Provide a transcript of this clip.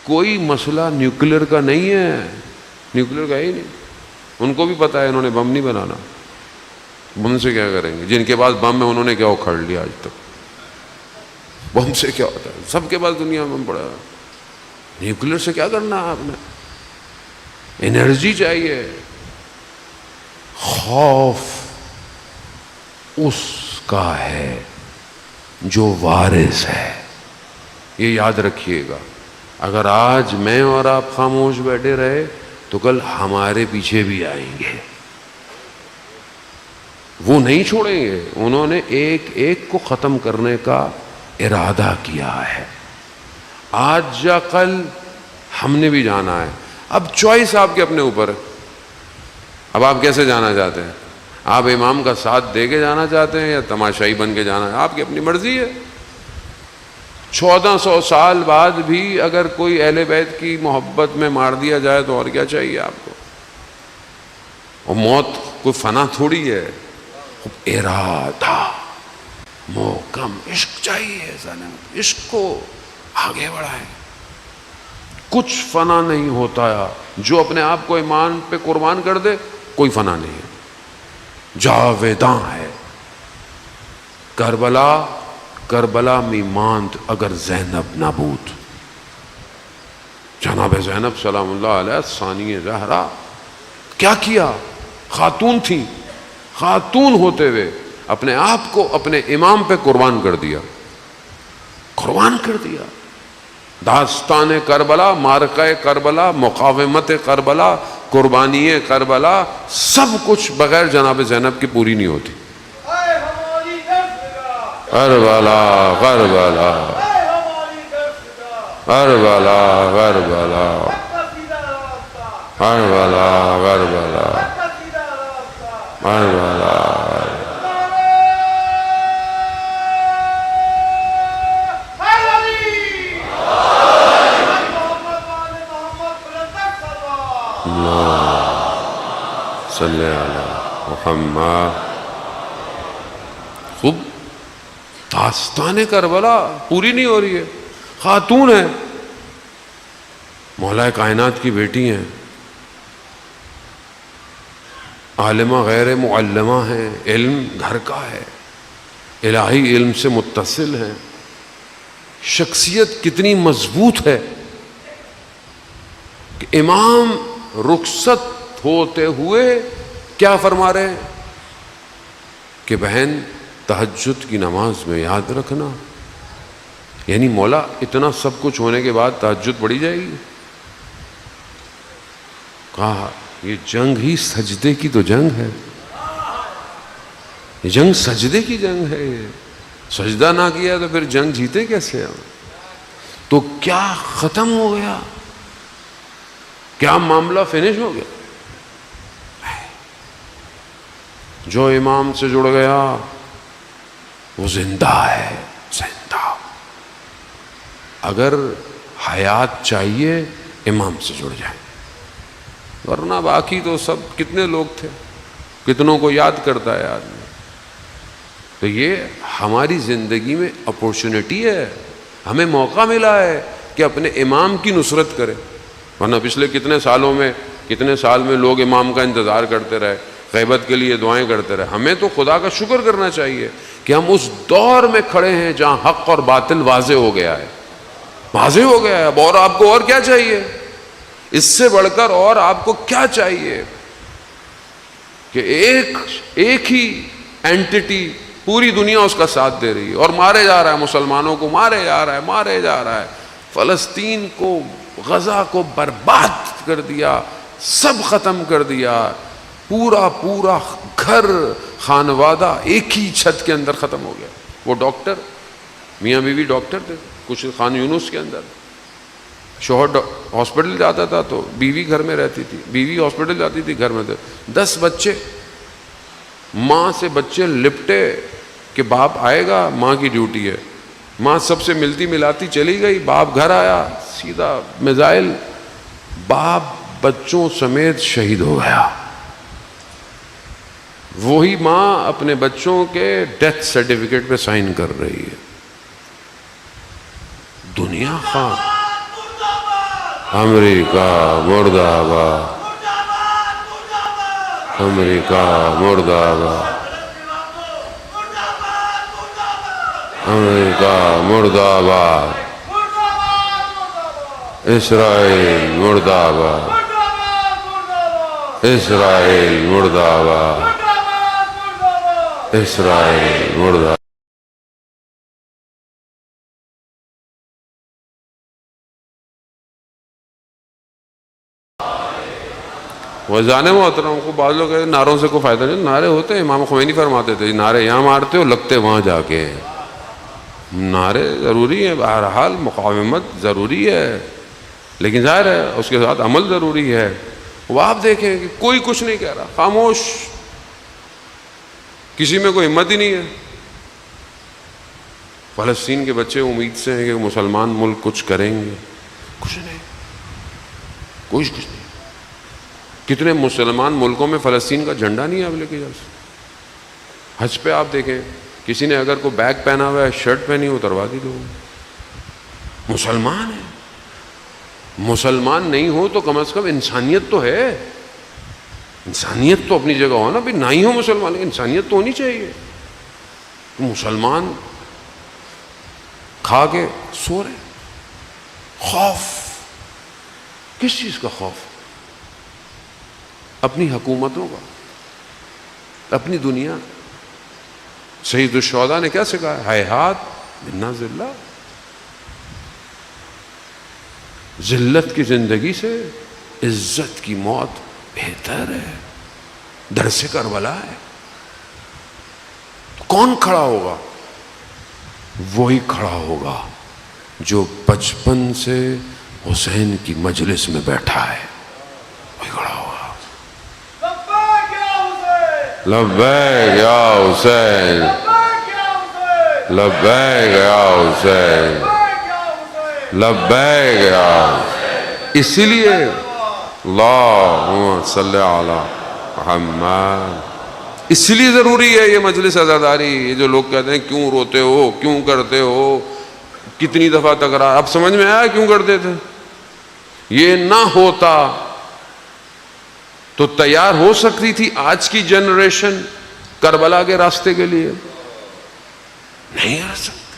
کوئی مسئلہ نیوکلیر کا نہیں ہے، نیوکلیر کا ہی نہیں. ان کو بھی پتہ ہے انہوں نے بم نہیں بنانا، بم سے کیا کریں گے؟ جن کے پاس بم ہے انہوں نے کیا اکھاڑ لیا آج تک؟ بم سے کیا ہوتا ہے؟ سب کے پاس دنیا میں بم پڑا ہے. نیوکلیر سے کیا کرنا ہے آپ نے؟ انرجی چاہیے. خوف اس کا ہے جو وارث ہے. یہ یاد رکھیے گا. اگر آج میں اور آپ خاموش بیٹھے رہے تو کل ہمارے پیچھے بھی آئیں گے. وہ نہیں چھوڑیں گے. انہوں نے ایک ایک کو ختم کرنے کا ارادہ کیا ہے. آج یا کل ہم نے بھی جانا ہے. اب چوائس آپ کے اپنے اوپر ہے. اب آپ کیسے جانا چاہتے ہیں؟ آپ امام کا ساتھ دے کے جانا چاہتے ہیں یا تماشائی بن کے جانا ہے؟ آپ کی اپنی مرضی ہے. 1400 سال بعد بھی اگر کوئی اہل بیت کی محبت میں مار دیا جائے تو اور کیا چاہیے آپ کو؟ اور موت کوئی فنا تھوڑی ہے. ارادہ محکم عشق چاہیے. عشق کو آگے بڑھائیں. کچھ فنا نہیں ہوتا ہے. جو اپنے آپ کو ایمان پہ قربان کر دے کوئی فنا نہیں ہے، جاویداں ہے. کربلا میں ماند اگر زینب نہ بود. جناب زینب سلام اللہ علیہ ثانی زہرا کیا کیا؟ خاتون تھی. خاتون ہوتے ہوئے اپنے آپ کو اپنے امام پہ قربان کر دیا. قربان کر دیا. داستان کربلا، معرکہ کربلا، مقاومت کربلا، قربانی کربلا، سب کچھ بغیر جناب زینب کی پوری نہیں ہوتی. کربلا کربلا کربلا کربلا کربلا کربلا کربلا. صلی علی محمد. خوب. داستان کربلا پوری نہیں ہو رہی ہے. خاتون ہے، مولا کائنات کی بیٹی ہیں، عالمہ غیر معلمہ ہیں، علم گھر کا ہے، الہی علم سے متصل ہیں. شخصیت کتنی مضبوط ہے کہ امام رخصت ہوتے ہوئے کیا فرما رہے ہیں کہ بہن تہجد کی نماز میں یاد رکھنا. یعنی مولا اتنا سب کچھ ہونے کے بعد تہجد پڑھی جائے گی. کہا یہ جنگ ہی سجدے کی تو جنگ ہے. یہ جنگ سجدے کی جنگ ہے. سجدہ نہ کیا تو پھر جنگ جیتے کیسے ہم؟ تو کیا ختم ہو گیا؟ کیا معاملہ فنش ہو گیا؟ جو امام سے جڑ گیا وہ زندہ ہے. زندہ. اگر حیات چاہیے امام سے جڑ جائیں، ورنہ باقی تو سب کتنے لوگ تھے، کتنوں کو یاد کرتا ہے آدمی. تو یہ ہماری زندگی میں اپورچونٹی ہے. ہمیں موقع ملا ہے کہ اپنے امام کی نصرت کریں. ورنہ پچھلے کتنے سال میں لوگ امام کا انتظار کرتے رہے، غیبت کے لیے دعائیں کرتے رہے. ہمیں تو خدا کا شکر کرنا چاہیے کہ ہم اس دور میں کھڑے ہیں جہاں حق اور باطل واضح ہو گیا ہے. واضح ہو گیا ہے. اب اور آپ کو اور کیا چاہیے؟ اس سے بڑھ کر اور آپ کو کیا چاہیے کہ ایک ہی اینٹیٹی پوری دنیا اس کا ساتھ دے رہی ہے اور مارے جا رہا ہے. مسلمانوں کو مارے جا رہا ہے. فلسطین کو، غزہ کو برباد کر دیا، سب ختم کر دیا. پورا گھر خانوادہ ایک ہی چھت کے اندر ختم ہو گیا. وہ ڈاکٹر، میاں بیوی ڈاکٹر تھے کچھ خان یونس کے اندر. شوہر ہاسپٹل جاتا تھا تو بیوی گھر میں رہتی تھی، بیوی ہاسپٹل جاتی تھی، گھر میں تھے. 10 بچے. ماں سے بچے لپٹے کہ باپ آئے گا، ماں کی ڈیوٹی ہے. ماں سب سے ملتی ملاتی چلی گئی، باپ گھر آیا، سیدھا میزائل. باپ بچوں سمیت شہید ہو گیا. وہی ماں اپنے بچوں کے ڈیتھ سرٹیفکیٹ پہ سائن کر رہی ہے. دنیا خواہ امریکہ مرد آباد، امریکہ مرد آباد، امریکہ مرد آباد، اسرائیل مرد آباد، اسرائیل مرد آباد، اسرائیل مرد آباد۔ وزان محترم کو بعض لوگ کہتے ہیں نعروں سے کوئی فائدہ نہیں، نعرے ہوتے ہیں، امام خمینی فرماتے تھے نعرے یہاں مارتے ہو لگتے وہاں جا کے، نعرے ضروری ہیں، بہرحال مقاومت ضروری ہے، لیکن ظاہر ہے اس کے ساتھ عمل ضروری ہے۔ وہ آپ دیکھیں کہ کوئی کچھ نہیں کہہ رہا، خاموش، کسی میں کوئی ہمت ہی نہیں ہے۔ فلسطین کے بچے امید سے ہیں کہ مسلمان ملک کچھ کریں گے، کچھ نہیں، کچھ نہیں۔ کتنے مسلمان ملکوں میں فلسطین کا جھنڈا نہیں ہے اب لے کے جا سکتے۔ حج پہ آپ دیکھیں کسی نے اگر کوئی بیگ پہنا ہوا ہے، شرٹ پہنی ہو، اتروا دی لوگوں، مسلمان ہے۔ مسلمان نہیں ہو تو کم از کم انسانیت تو ہے، انسانیت تو اپنی جگہ ہو نا، بھی نہ ہی ہو مسلمان لیکن انسانیت تو ہونی چاہیے۔ تو مسلمان کھا کے سو رہے، خوف، کس چیز کا خوف؟ اپنی حکومتوں کا، اپنی دنیا۔ سید الشہداء نے کیا سکھایا؟ ہیہات منا ذلہ، ذلت کی زندگی سے عزت کی موت بہتر ہے، درس کربلا ہے۔ کون کھڑا ہوگا؟ وہی کھڑا ہوگا جو بچپن سے حسین کی مجلس میں بیٹھا ہے، وہی کھڑا ہوگا۔ لبیک یا حسین، لبیک یا حسین، لبیک یا حسین۔ اسی لیے اللہم صلی علی محمد، اسی لیے ضروری ہے یہ مجلس عزاداری۔ یہ جو لوگ کہتے ہیں کیوں روتے ہو، کیوں کرتے ہو، کتنی دفعہ تکرار، اب سمجھ میں آیا کیوں کرتے تھے؟ یہ نہ ہوتا تو تیار ہو سکتی تھی آج کی جنریشن کربلا کے راستے کے لیے؟ نہیں آ سکتی۔